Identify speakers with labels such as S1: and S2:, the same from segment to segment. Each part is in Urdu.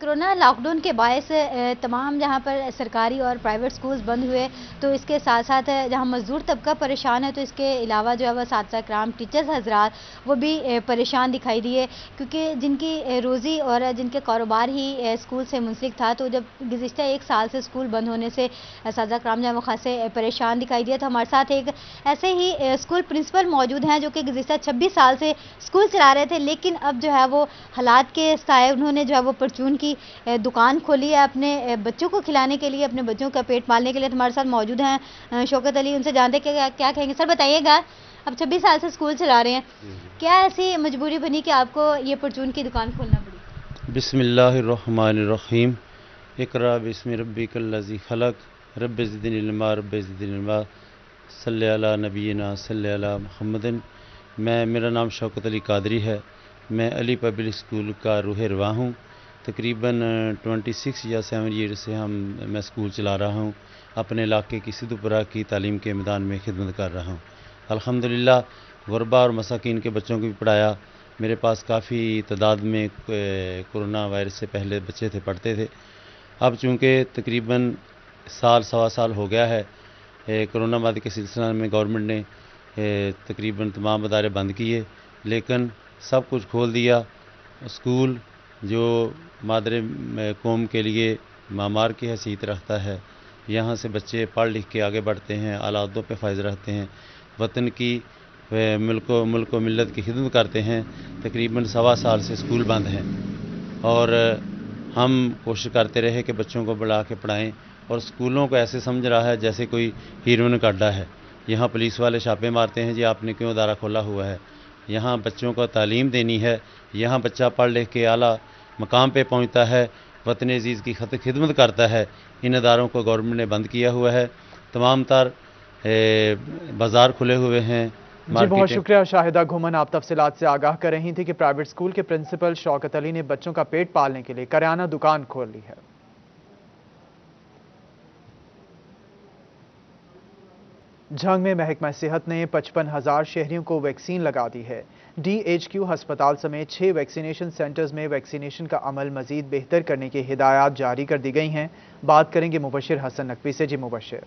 S1: کورونا لاک ڈاؤن کے باعث تمام جہاں پر سرکاری اور پرائیویٹ سکولز بند ہوئے، تو اس کے ساتھ ساتھ جہاں مزدور طبقہ پریشان ہے، تو اس کے علاوہ جو ہے وہ اساتذہ کرام، ٹیچرز حضرات وہ بھی پریشان دکھائی دیے، کیونکہ جن کی روزی اور جن کے کاروبار ہی اسکول سے منسلک تھا، تو جب گزشتہ 1 سال سے اسکول بند ہونے سے اساتذہ کرام جو ہے وہ خاصے پریشان دکھائی دیا. تو ہمارے ساتھ ایک ایسے ہی اسکول پرنسپل موجود ہیں جو کہ گزشتہ 26 سال سے اسکول چلا رہے تھے، لیکن اب جو ہے وہ حالات کے سائے انہوں نے جو ہے وہ پرچون کی دکان کھولی ہے اپنے بچوں کو کھلانے کے لیے، اپنے بچوں کا پیٹ پالنے کے لیے. ہمارے ساتھ موجود ہیں شوکت علی، ان سے جانتے کہ کیا کہیں گے. سر بتائیے گا، اب 26 سال سے اسکول چلا رہے ہیں، کیا ایسی مجبوری بنی کہ آپ کو یہ پرچون کی دکان کھولنا پڑی؟
S2: بسم اللہ الرحمن الرحیم. اقرا بسم ربک الذی خلق رب زدنی علما رب زدنی علما. صلی علی نبینا صلی علی محمد. میرا نام شوکت علی قادری ہے. میں علی پبلک اسکول کا روح رواں ہوں. تقریباً 26 یا 7 ایئر سے میں اسکول چلا رہا ہوں. اپنے علاقے کی سدھپورہ کی تعلیم کے میدان میں خدمت کر رہا ہوں. الحمدللہ غربا اور مساکین کے بچوں کو بھی پڑھایا. میرے پاس کافی تعداد میں کورونا وائرس سے پہلے بچے تھے، پڑھتے تھے. اب چونکہ تقریباً سوا سال ہو گیا ہے، کورونا بعد کے سلسلہ میں گورنمنٹ نے تقریباً تمام ادارے بند کیے، لیکن سب کچھ کھول دیا. اسکول جو مادر قوم کے لیے معمار کی حیثیت رکھتا ہے، یہاں سے بچے پڑھ لکھ کے آگے بڑھتے ہیں، اعلیٰ عہدوں پہ فائز رہتے ہیں، وطن کی ملک و ملت کی خدمت کرتے ہیں. تقریباً سوا سال سے اسکول بند ہیں، اور ہم کوشش کرتے رہے کہ بچوں کو بڑھا کے پڑھائیں، اور اسکولوں کو ایسے سمجھ رہا ہے جیسے کوئی ہیروئن کا اڈا ہے. یہاں پولیس والے چھاپے مارتے ہیں، جی آپ نے کیوں ادارہ کھولا ہوا ہے. یہاں بچوں کو تعلیم دینی ہے، یہاں بچہ پڑھ لکھ کے اعلیٰ مقام پہ پہنچتا ہے، وطن عزیز کی خدمت کرتا ہے. ان اداروں کو گورنمنٹ نے بند کیا ہوا ہے. تمام تر بازار کھلے ہوئے ہیں.
S3: جی بہت شکریہ شاہدہ گھومن، آپ تفصیلات سے آگاہ کر رہی تھی کہ پرائیویٹ اسکول کے پرنسپل شوکت علی نے بچوں کا پیٹ پالنے کے لیے کریانہ دکان کھول لی ہے. جھنگ میں محکمہ صحت نے 55,000 شہریوں کو ویکسین لگا دی ہے. ڈی ایچ کیو ہسپتال سمیت 6 ویکسینیشن سینٹرز میں ویکسینیشن کا عمل مزید بہتر کرنے کی ہدایات جاری کر دی گئی ہیں. بات کریں گے مبشر حسن نقوی سے. جی مبشر.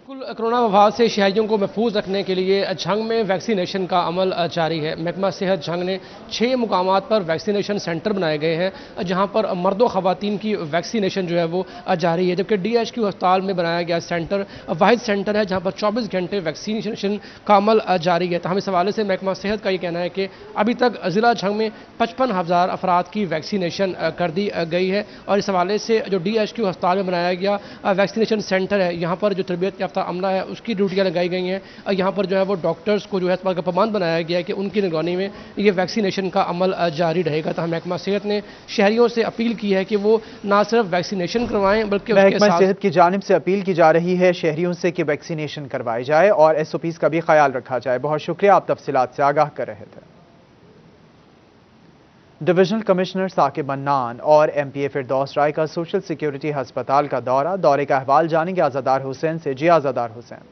S4: کورونا وبا سے شہریوں کو محفوظ رکھنے کے لیے جھنگ میں ویکسینیشن کا عمل جاری ہے. محکمہ صحت جھنگ نے 6 مقامات پر ویکسینیشن سینٹر بنائے گئے ہیں، جہاں پر مرد و خواتین کی ویکسینیشن جو ہے وہ جاری ہے. جبکہ ڈی ایچ کیو ہسپتال میں بنایا گیا سینٹر واحد سینٹر ہے جہاں پر 24 گھنٹے ویکسینیشن کا عمل جاری ہے. تاہم اس حوالے سے محکمہ صحت کا یہ کہنا ہے کہ ابھی تک ضلع جھنگ میں 55,000 افراد کی ویکسینیشن کر دی گئی ہے. اور اس حوالے سے جو ڈی ایچ کیو ہسپتال میں بنایا گیا ویکسینیشن سینٹر ہے، یہاں پر جو تربیت یافتہ عملہ ہے اس کی ڈیوٹیاں لگائی گئی ہیں. یہاں پر جو ہے وہ ڈاکٹرز کو جو ہے اس بات کا پابند بنایا گیا ہے کہ ان کی نگرانی میں یہ ویکسینیشن کا عمل جاری رہے گا. تاہم محکمہ صحت نے شہریوں سے اپیل کی ہے کہ وہ نہ صرف ویکسینیشن کروائیں بلکہ
S3: محکمہ صحت کی جانب سے اپیل کی جا رہی ہے شہریوں سے کہ ویکسینیشن کروائی جائے اور ایس او پیز کا بھی خیال رکھا جائے. بہت شکریہ، آپ تفصیلات سے آگاہ کر رہے تھے. ڈویژنل کمشنر ثاقب منان اور ایم پی اے فردوس رائے کا سوشل سیکیورٹی ہسپتال کا دورے کا احوال جانیں گے آزادار حسین سے. جی آزادار حسین.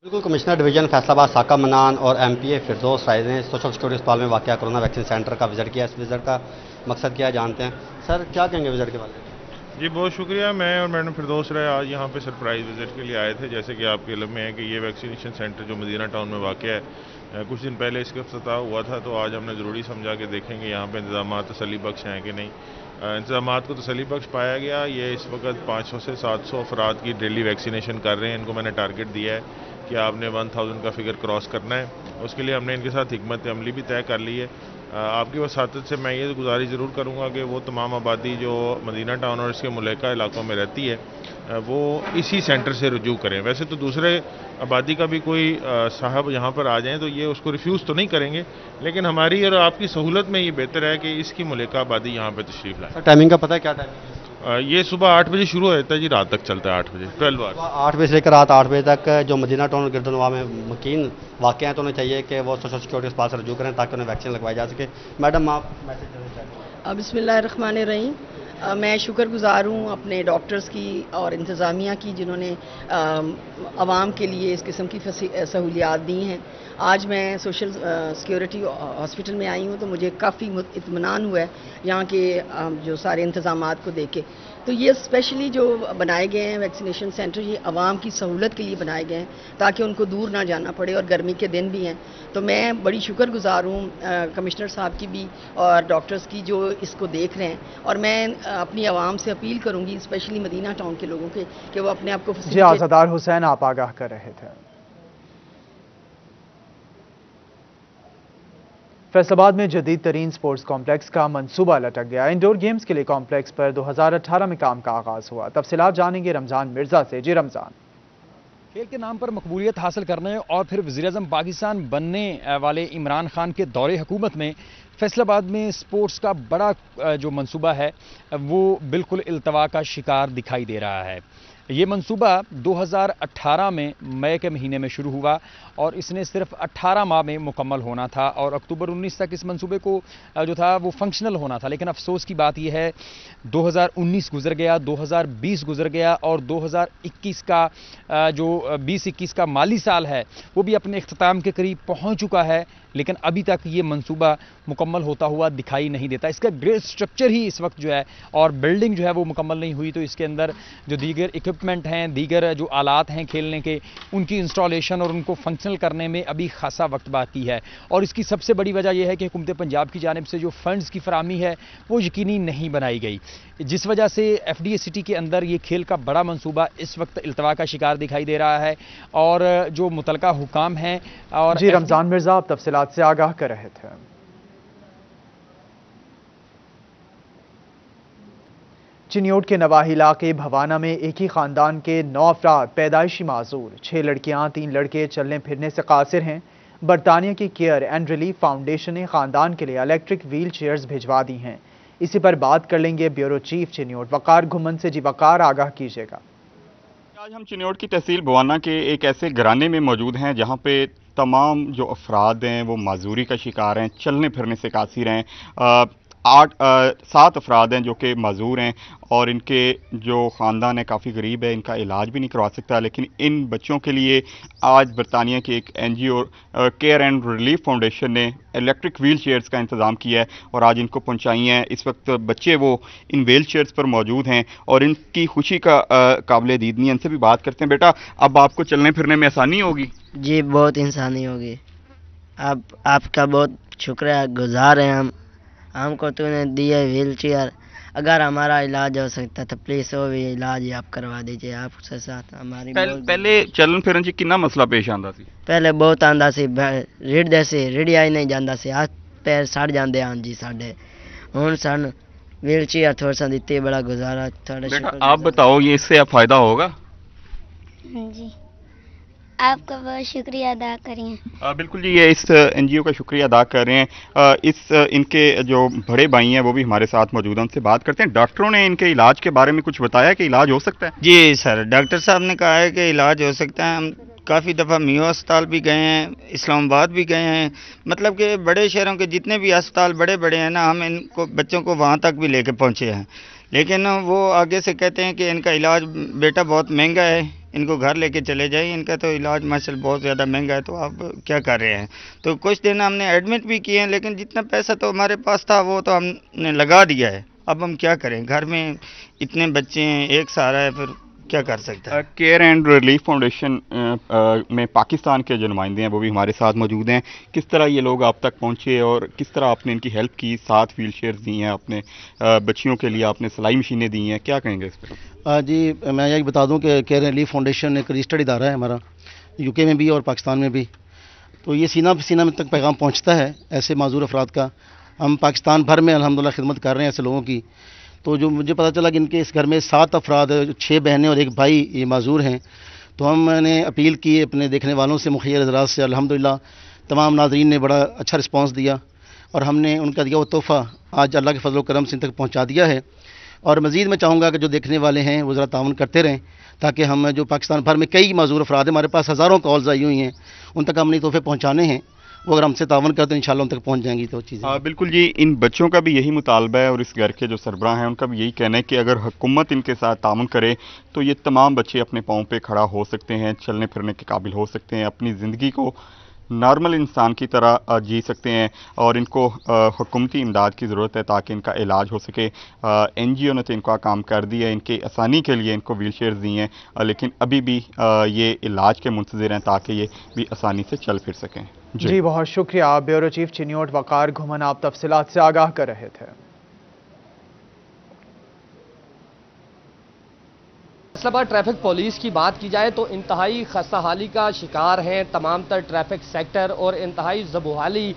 S5: بالکل، کمشنر ڈویژن فیصل آباد ثاقب منان اور ایم پی اے فردوس رائے نے سوشل سیکورٹی ہسپتال میں واقع کورونا ویکسین سینٹر کا وزٹ کیا. اس وزٹ کا مقصد کیا جانتے ہیں. سر کیا کہیں گے وزٹ کے بارے میں؟
S6: جی بہت شکریہ. میں اور میڈم فردوس رائے آج یہاں پہ سرپرائز وزٹ کے لیے آئے تھے. جیسے کہ آپ کے علم میں ہے کہ یہ ویکسینیشن سینٹر جو مدینہ ٹاؤن میں واقع ہے، کچھ دن پہلے اس کا افتتاح ہوا تھا، تو آج ہم نے ضروری سمجھا کہ دیکھیں گے یہاں پہ انتظامات تسلی بخش ہیں کہ نہیں. انتظامات کو تسلی بخش پایا گیا. یہ اس وقت 500 سے 700 افراد کی ڈیلی ویکسینیشن کر رہے ہیں. ان کو میں نے ٹارگٹ دیا ہے کہ آپ نے 1000 کا فگر کراس کرنا ہے. اس کے لیے ہم نے ان کے ساتھ حکمت عملی بھی طے کر لی ہے. آپ کی وساطت سے میں یہ گزارش ضرور کروں گا کہ وہ تمام آبادی جو مدینہ ٹاؤن اور اس کے ملحقہ علاقوں میں رہتی ہے وہ اسی سینٹر سے رجوع کریں. ویسے تو دوسرے آبادی کا بھی کوئی صاحب یہاں پر آ جائیں تو یہ اس کو ریفیوز تو نہیں کریں گے، لیکن ہماری اور آپ کی سہولت میں یہ بہتر ہے کہ اس کی ملحقہ آبادی یہاں پہ تشریف لائیں.
S5: ٹائمنگ کا پتہ ہے کیا ٹائمنگ؟
S6: یہ صبح 8 بجے شروع ہوتا ہے جی، رات تک چلتا ہے 8 بجے 12 آور.
S5: 8 بجے سے لے کر رات 8 بجے تک جو مدینہ ٹاؤن اور گردنواں میں مکین واقع ہیں تو انہیں چاہیے کہ وہ سوشل سیکورٹی ہسپتال سے رجوع کریں تاکہ انہیں ویکسین لگوائی جا سکے. میڈم آپ میسج دینا چاہتے ہیں؟
S7: بسم اللہ الرحمن الرحیم. میں شکر گزار ہوں اپنے ڈاکٹرز کی اور انتظامیہ کی جنہوں نے عوام کے لیے اس قسم کی سہولیات دی ہیں. آج میں سوشل سیکیورٹی ہاسپٹل میں آئی ہوں تو مجھے کافی اطمینان ہوا ہے یہاں کے جو سارے انتظامات کو دیکھ کے. تو یہ اسپیشلی جو بنائے گئے ہیں ویکسینیشن سینٹر یہ عوام کی سہولت کے لیے بنائے گئے ہیں تاکہ ان کو دور نہ جانا پڑے اور گرمی کے دن بھی ہیں. تو میں بڑی شکر گزار ہوں کمشنر صاحب کی بھی اور ڈاکٹرز کی جو اس کو دیکھ رہے ہیں. اور میں اپنی عوام سے اپیل کروں گی اسپیشلی مدینہ ٹاؤن کے لوگوں کے کہ وہ اپنے آپ کو
S3: جی عزادار حسین آپ آگاہ کر رہے تھے. فیصل آباد میں جدید ترین سپورٹس کمپلیکس کا منصوبہ لٹک گیا. انڈور گیمز کے لیے کمپلیکس پر 2018 میں کام کا آغاز ہوا. تفصیلات جانیں گے رمضان مرزا سے. جی رمضان.
S8: کھیل کے نام پر مقبولیت حاصل کرنے اور پھر وزیراعظم پاکستان بننے والے عمران خان کے دور حکومت میں فیصل آباد میں سپورٹس کا بڑا جو منصوبہ ہے وہ بالکل التوا کا شکار دکھائی دے رہا ہے. یہ منصوبہ 2018 میں مئی کے مہینے میں شروع ہوا اور اس نے صرف 18 ماہ میں مکمل ہونا تھا اور اکتوبر 19 تک اس منصوبے کو جو تھا وہ فنکشنل ہونا تھا. لیکن افسوس کی بات یہ ہے 2019 گزر گیا, 2020 گزر گیا اور 2021 کا جو 2021 کا مالی سال ہے وہ بھی اپنے اختتام کے قریب پہنچ چکا ہے, لیکن ابھی تک یہ منصوبہ مکمل ہوتا ہوا دکھائی نہیں دیتا. اس کا گریڈ سٹرکچر ہی اس وقت جو ہے اور بلڈنگ جو ہے وہ مکمل نہیں ہوئی, تو اس کے اندر جو دیگر اکوپمنٹ ہیں, دیگر جو آلات ہیں کھیلنے کے, ان کی انسٹالیشن اور ان کو فنکشنل کرنے میں ابھی خاصا وقت باقی ہے. اور اس کی سب سے بڑی وجہ یہ ہے کہ حکومت پنجاب کی جانب سے جو فنڈز کی فراہمی ہے وہ یقینی نہیں بنائی گئی, جس وجہ سے ایف ڈی اے سٹی کے اندر یہ کھیل کا بڑا منصوبہ اس وقت التوا کا شکار دکھائی دے رہا ہے. اور جو متعلقہ حکام ہیں اور
S3: جی رمضان مرزا آپ تفصیلات سے آگاہ کر رہے تھے. چنیوٹ کے نواحی علاقے بھوانہ میں ایک ہی خاندان کے 9 افراد پیدائشی معذور, 6 لڑکیاں 3 لڑکے چلنے پھرنے سے قاصر ہیں. برطانیہ کی کیئر اینڈ ریلیف فاؤنڈیشن نے خاندان کے لیے الیکٹرک ویل چیئرز بھجوا دی ہیں. اسی پر بات کر لیں گے بیورو چیف چنیوٹ وقار گھمن سے. جی وقار آگاہ کیجیے گا.
S9: آج ہم چنیوٹ کی تحصیل بھوانہ کے ایک ایسے گھرانے میں موجود ہیں جہاں پہ تمام جو افراد ہیں وہ معذوری کا شکار ہیں, چلنے پھرنے سے قاصر ہیں. 7 افراد ہیں جو کہ معذور ہیں اور ان کے جو خاندان ہے کافی غریب ہے, ان کا علاج بھی نہیں کروا سکتا. لیکن ان بچوں کے لیے آج برطانیہ کی ایک N G O care and relief foundation نے الیکٹرک ویل چیئرز کا انتظام کیا ہے اور آج ان کو پہنچائی ہیں. اس وقت بچے وہ ان ویل چیئرز پر موجود ہیں اور ان کی خوشی کا قابل دید نہیں ہے. ان سے بھی بات کرتے ہیں. بیٹا اب آپ کو چلنے پھرنے میں آسانی ہوگی؟
S10: جی بہت آسانی ہوگی. آپ کا بہت شکریہ گزار ہیں ہم کو تو نے دی ہے ویل چیئر. اگر ہمارا علاج ہو سکتا تو پلیز وہ بھی علاج آپ کروا دیجیے. آپ سے ساتھ ہماری
S9: پہلے چلن پھرن سے کتنا مسئلہ پیش آتا سی؟
S10: پہلے بہت آندا سی, ریڑھ دے سی, ریڑھیا ہی نہیں جانا سی, ہاتھ پیر سڑ جاندے ہیں جی ساڈے. ہن سن ویل چیئر تھوڑا سا دیتے, بڑا گزارا.
S9: آپ بتاؤ یہ اس سے اب فائدہ ہوگا؟
S11: جی آپ کا بہت شکریہ ادا کریے.
S9: بالکل جی, یہ اس این جی او کا شکریہ ادا کر رہے ہیں. ان کے جو بڑے بھائی ہیں وہ بھی ہمارے ساتھ موجود ہیں, ان سے بات کرتے ہیں. ڈاکٹروں نے ان کے علاج کے بارے میں کچھ بتایا کہ علاج ہو سکتا ہے؟
S12: جی سر, ڈاکٹر صاحب نے کہا ہے کہ علاج ہو سکتا ہے. ہم کافی دفعہ میو اسپتال بھی گئے ہیں, اسلام آباد بھی گئے ہیں, مطلب کہ بڑے شہروں کے جتنے بھی اسپتال بڑے بڑے ہیں نا, ہم ان کو بچوں کو وہاں تک بھی لے کے پہنچے ہیں. لیکن وہ آگے سے کہتے ہیں کہ ان کا علاج بیٹا بہت مہنگا ہے, ان کو گھر لے کے چلے جائیں, ان کا تو علاج ماشاءاللہ بہت زیادہ مہنگا ہے. تو آپ کیا کر رہے ہیں؟ تو کچھ دن ہم نے ایڈمٹ بھی کیے ہیں, لیکن جتنا پیسہ تو ہمارے پاس تھا وہ تو ہم نے لگا دیا ہے. اب ہم کیا کریں, گھر میں اتنے بچے ہیں, ایک سارا ہے, پھر کیا کر سکتا ہے.
S9: کیئر اینڈ ریلیف فاؤنڈیشن میں پاکستان کے جو نمائندے ہیں وہ بھی ہمارے ساتھ موجود ہیں. کس طرح یہ لوگ آپ تک پہنچے اور کس طرح آپ نے ان کی ہیلپ کی؟ 7 ویل چیئرز دی ہیں آپ نے بچیوں کے لیے, آپ نے سلائی مشینیں دی ہیں, کیا کہیں گے اس پہ؟
S13: جی میں یہ بتا دوں کہ کیئر اینڈ ریلیف فاؤنڈیشن ایک رجسٹرڈ ادارہ ہے ہمارا, یو کے میں بھی اور پاکستان میں بھی. تو یہ سینہ پہ سینہ تک پیغام پہنچتا ہے ایسے معذور افراد کا. ہم پاکستان بھر میں الحمدللہ خدمت کر رہے ہیں ایسے لوگوں کی. تو جو مجھے پتہ چلا کہ ان کے اس گھر میں 7 افراد, 6 بہنیں اور 1 بھائی یہ معذور ہیں. تو ہم نے اپیل کی اپنے دیکھنے والوں سے, مخیر حضرات سے. الحمدللہ تمام ناظرین نے بڑا اچھا رسپانس دیا اور ہم نے ان کا دیا وہ تحفہ آج اللہ کے فضل و کرم سے ان تک پہنچا دیا ہے. اور مزید میں چاہوں گا کہ جو دیکھنے والے ہیں وہ ذرا تعاون کرتے رہیں, تاکہ ہم جو پاکستان بھر میں کئی معذور افراد ہیں, ہمارے پاس ہزاروں کالز آئی ہوئی ہیں, ان تک ہم نے تحفے پہنچانے ہیں. وہ اگر ہم سے تعاون کرتے ہیں انشاءاللہ ان تک پہنچ جائیں گی تو چیزیں.
S9: بالکل جی، ان بچوں کا بھی یہی مطالبہ ہے اور اس گھر کے جو سربراہ ہیں ان کا بھی یہی کہنا ہے کہ اگر حکومت ان کے ساتھ تعاون کرے تو یہ تمام بچے اپنے پاؤں پہ کھڑا ہو سکتے ہیں، چلنے پھرنے کے قابل ہو سکتے ہیں، اپنی زندگی کو نارمل انسان کی طرح جی سکتے ہیں، اور ان کو حکومتی امداد کی ضرورت ہے تاکہ ان کا علاج ہو سکے. این جی او نے تو ان کا کام کر دیا ہے، ان کی آسانی کے لیے ان کو ویل چیئرز دی ہیں، لیکن ابھی بھی یہ علاج کے منتظر ہیں تاکہ یہ بھی آسانی سے چل پھر سکیں.
S3: جی بہت شکریہ. بیورو چیف چنیوٹ وقار گھمن آپ تفصیلات سے آگاہ کر رہے تھے.
S4: فیصل آباد ٹریفک پولیس کی بات کی جائے تو انتہائی خستہ حالی کا شکار ہیں تمام تر ٹریفک سیکٹر، اور انتہائی زبوحالی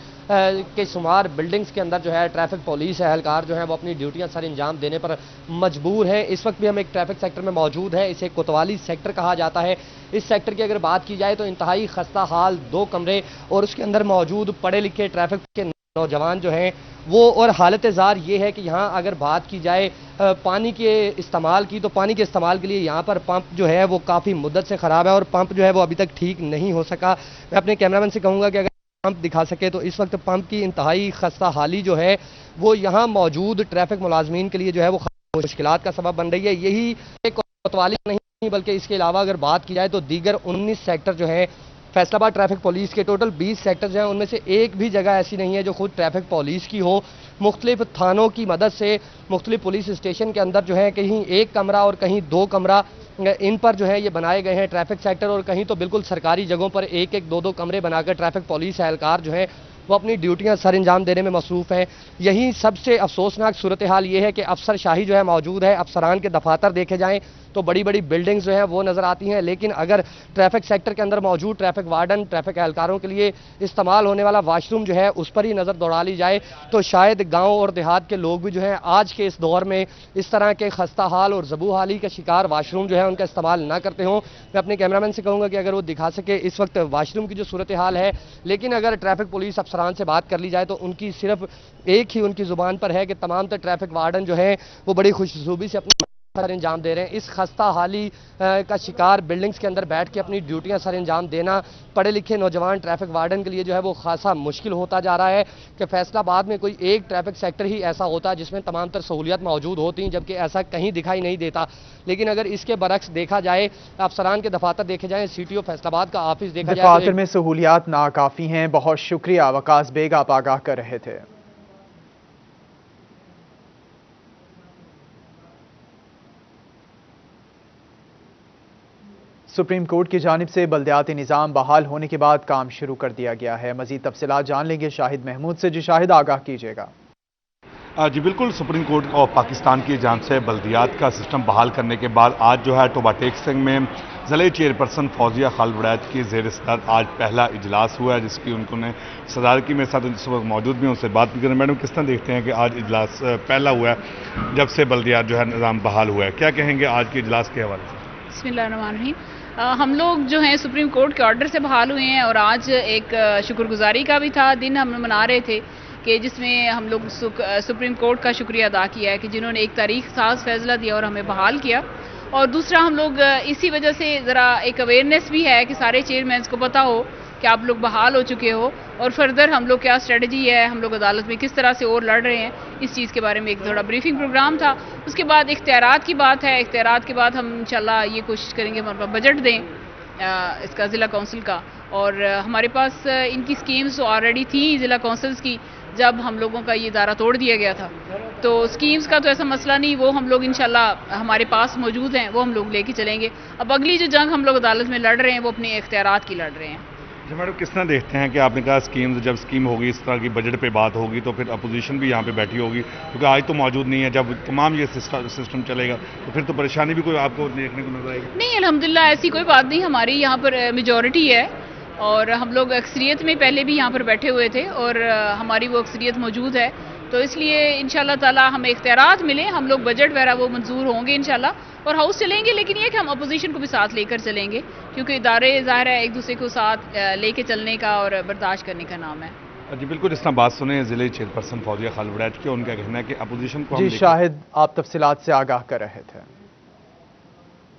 S4: کے شمار بلڈنگز کے اندر جو ہے ٹریفک پولیس اہلکار جو ہیں وہ اپنی ڈیوٹیاں سر انجام دینے پر مجبور ہیں. اس وقت بھی ہم ایک ٹریفک سیکٹر میں موجود ہیں، اسے کوتوالی سیکٹر کہا جاتا ہے. اس سیکٹر کی اگر بات کی جائے تو انتہائی خستہ حال 2 کمرے اور اس کے اندر موجود پڑھے لکھے ٹریفک کے نوجوان جو ہیں وہ، اور حالت زار یہ ہے کہ یہاں اگر بات کی جائے پانی کے استعمال کی تو پانی کے استعمال کے لیے یہاں پر پمپ جو ہے وہ کافی مدت سے خراب ہے اور پمپ جو ہے وہ ابھی تک ٹھیک نہیں ہو سکا. میں اپنے کیمرامین سے کہوں گا کہ اگر پمپ دکھا سکے تو اس وقت پمپ کی انتہائی خستہ حالی جو ہے وہ یہاں موجود ٹریفک ملازمین کے لیے جو ہے وہ مشکلات کا سبب بن رہی ہے. یہی ایک کوتوالی نہیں بلکہ اس کے علاوہ اگر بات کی جائے تو دیگر 19 سیکٹر جو ہیں فیصل آباد ٹریفک پولیس کے ٹوٹل 20 سیکٹرز ہیں، ان میں سے ایک بھی جگہ ایسی نہیں ہے جو خود ٹریفک پولیس کی ہو. مختلف تھانوں کی مدد سے مختلف پولیس اسٹیشن کے اندر جو ہے کہیں 1 کمرہ اور کہیں 2 کمرہ ان پر جو ہے یہ بنائے گئے ہیں ٹریفک سیکٹر، اور کہیں تو بالکل سرکاری جگہوں پر 1-1 2-2 کمرے بنا کر ٹریفک پولیس اہلکار جو ہیں وہ اپنی ڈیوٹیاں سر انجام دینے میں مصروف ہیں. یہی سب سے افسوسناک صورتحال یہ ہے کہ افسر شاہی جو ہے موجود ہے. افسران کے دفاتر دیکھے جائیں تو بڑی بڑی بلڈنگز جو ہیں وہ نظر آتی ہیں، لیکن اگر ٹریفک سیکٹر کے اندر موجود ٹریفک وارڈن، ٹریفک اہلکاروں کے لیے استعمال ہونے والا واش روم جو ہے اس پر ہی نظر دوڑا لی جائے تو شاید گاؤں اور دیہات کے لوگ بھی جو ہیں آج کے اس دور میں اس طرح کے خستہ حال اور زبو حالی کا شکار واش روم جو ہے ان کا استعمال نہ کرتے ہوں. میں اپنے کیمرامین سے کہوں گا کہ اگر وہ دکھا سکے اس وقت واش روم کی جو صورتحال ہے، لیکن اگر ٹریفک پولیس افسران سے بات کر لی جائے تو ان کی صرف ایک ہی ان کی زبان پر ہے کہ تمام تر ٹریفک وارڈن جو ہیں وہ بڑی خوش اسلوبی سے اپنا سر انجام دے رہے ہیں. اس خستہ حالی کا شکار بلڈنگز کے اندر بیٹھ کے اپنی ڈیوٹیاں سر انجام دینا پڑھے لکھے نوجوان ٹریفک وارڈن کے لیے جو ہے وہ خاصا مشکل ہوتا جا رہا ہے کہ فیصل آباد میں کوئی ایک ٹریفک سیکٹر ہی ایسا ہوتا جس میں تمام تر سہولیات موجود ہوتی ہیں، جبکہ ایسا کہیں دکھائی نہیں دیتا. لیکن اگر اس کے برعکس دیکھا جائے، افسران کے دفاتر دیکھے جائیں، سی ٹی او فیصل آباد کا آفس دیکھا جائے،
S3: دفاتر میں سہولیات ناکافی ہیں. بہت شکریہ وقاص بیگ، آپ آگاہ کر رہے تھے. سپریم کورٹ کی جانب سے بلدیاتی نظام بحال ہونے کے بعد کام شروع کر دیا گیا ہے. مزید تفصیلات جان لیں گے شاہد محمود سے. جی شاہد، آگاہ کیجیے گا.
S14: جی بالکل، سپریم کورٹ اور پاکستان کی جانب سے بلدیات کا سسٹم بحال کرنے کے بعد آج جو ہے ٹوبا ٹیک سنگھ میں ضلعی چیئرپرسن فوزیہ خالد وڑائچ کی زیر صدارت آج پہلا اجلاس ہوا ہے، جس کی ان کو نے صدارت کی. میرے ساتھ اس وقت موجود بھی ہیں، ان سے بات بھی کریں. میڈم، کس طرح دیکھتے ہیں کہ آج اجلاس پہلا ہوا ہے جب سے بلدیات جو ہے نظام بحال ہوا ہے، کیا کہیں گے آج کے اجلاس کے حوالے سے؟
S15: بسم اللہ الرحمن الرحیم. ہم لوگ جو ہیں سپریم کورٹ کے آرڈر سے بحال ہوئے ہیں، اور آج ایک شکر گزاری کا بھی تھا دن ہم منا رہے تھے کہ جس میں ہم لوگ سپریم کورٹ کا شکریہ ادا کیا ہے کہ جنہوں نے ایک تاریخ ساز فیصلہ دیا اور ہمیں بحال کیا. اور دوسرا ہم لوگ اسی وجہ سے ذرا ایک اویئرنیس بھی ہے کہ سارے چیئرمینس کو پتہ ہو کہ آپ لوگ بحال ہو چکے ہو، اور فردر ہم لوگ کیا اسٹریٹجی ہے، ہم لوگ عدالت میں کس طرح سے اور لڑ رہے ہیں، اس چیز کے بارے میں ایک تھوڑا بریفنگ پروگرام تھا. اس کے بعد اختیارات کی بات ہے. اختیارات کے بعد ہم انشاءاللہ یہ کوشش کریں گے ہمارے پاس بجٹ دیں اس کا ضلع کونسل کا، اور ہمارے پاس ان کی سکیمز آلریڈی تھیں ضلع کونسلز کی جب ہم لوگوں کا یہ ادارہ توڑ دیا گیا تھا. تو سکیمز کا تو ایسا مسئلہ نہیں، وہ ہم لوگ انشاءاللہ ہمارے پاس موجود ہیں، وہ ہم لوگ لے کے چلیں گے. اب اگلی جو جنگ ہم لوگ عدالت میں لڑ رہے ہیں وہ اپنے اختیارات کی لڑ رہے ہیں.
S14: جی میڈم، کس طرح دیکھتے ہیں کہ آپ نے کہا اسکیمز، جب اسکیم ہوگی اس طرح کی بجٹ پہ بات ہوگی تو پھر اپوزیشن بھی یہاں پہ بیٹھی ہوگی، کیونکہ آج تو موجود نہیں ہے. جب تمام یہ سسٹم چلے گا تو پھر تو پریشانی بھی کوئی آپ کو دیکھنے کو نظر آئے گی؟
S15: نہیں، الحمدللہ ایسی کوئی بات نہیں. ہماری یہاں پر میجورٹی ہے اور ہم لوگ اکثریت میں پہلے بھی یہاں پر بیٹھے ہوئے تھے اور ہماری وہ اکثریت موجود ہے. تو اس لیے انشاءاللہ تعالی ہمیں اختیارات ملیں، ہم لوگ بجٹ وغیرہ وہ منظور ہوں گے انشاءاللہ، اور ہاؤس چلیں گے. لیکن یہ کہ ہم اپوزیشن کو بھی ساتھ لے کر چلیں گے، کیونکہ ادارے ظاہر ہے ایک دوسرے کو ساتھ لے کے چلنے کا اور برداشت کرنے کا نام ہے.
S14: جی بالکل، اس طرح بات سنیں ضلعی چیئرپرسن فوزیہ خالد وڑائچ کی. ان کا کہنا ہے کہ اپوزیشن کو
S3: جی شاہد، آپ تفصیلات سے آگاہ کر رہے تھے.